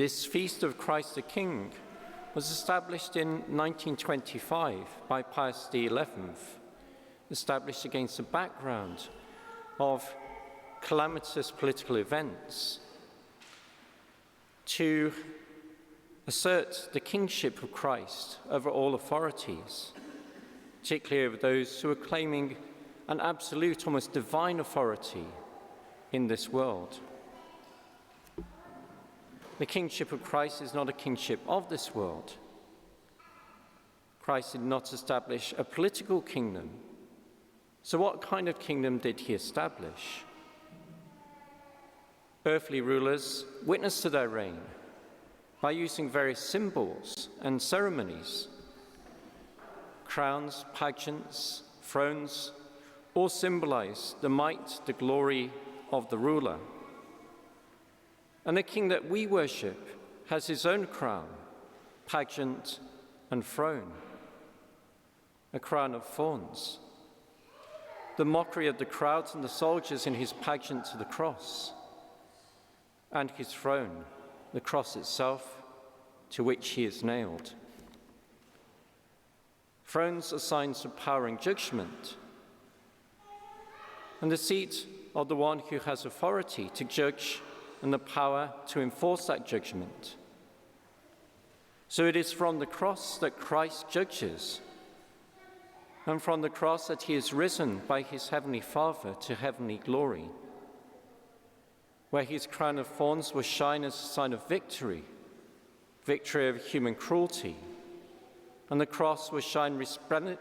This feast of Christ the King was established in 1925 by Pius XI, established against the background of calamitous political events to assert the kingship of Christ over all authorities, particularly over those who are claiming an absolute, almost divine authority in this world. The kingship of Christ is not a kingship of this world. Christ did not establish a political kingdom. So what kind of kingdom did he establish? Earthly rulers witnessed to their reign by using various symbols and ceremonies. Crowns, pageants, thrones, all symbolize the might, the glory of the ruler. And the king that we worship has his own crown, pageant, and throne, a crown of thorns, the mockery of the crowds and the soldiers in his pageant to the cross, and his throne, the cross itself, to which he is nailed. Thrones are signs of power and judgment, and the seat of the one who has authority to judge and the power to enforce that judgment. So it is from the cross that Christ judges, and from the cross that he is risen by his heavenly Father to heavenly glory, where his crown of thorns will shine as a sign of victory, victory over human cruelty, and the cross will shine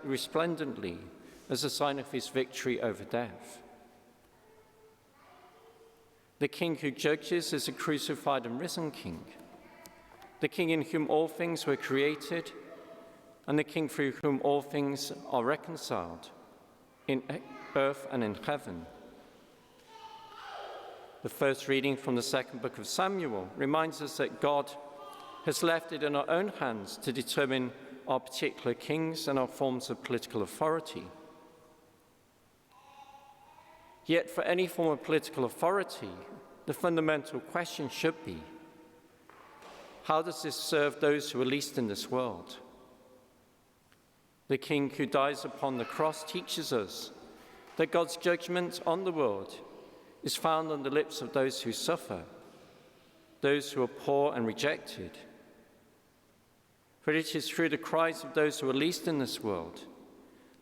resplendently as a sign of his victory over death. The King who judges is a crucified and risen King, the King in whom all things were created, and the King through whom all things are reconciled, in earth and in heaven. The first reading from the second book of Samuel reminds us that God has left it in our own hands to determine our particular kings and our forms of political authority. Yet for any form of political authority, the fundamental question should be, how does this serve those who are least in this world? The King who dies upon the cross teaches us that God's judgment on the world is found on the lips of those who suffer, those who are poor and rejected. For it is through the cries of those who are least in this world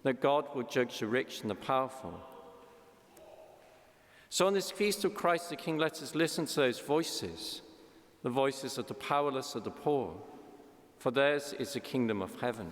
that God will judge the rich and the powerful. So on this feast of Christ the King, let us listen to those voices, the voices of the powerless, of the poor, for theirs is the kingdom of heaven.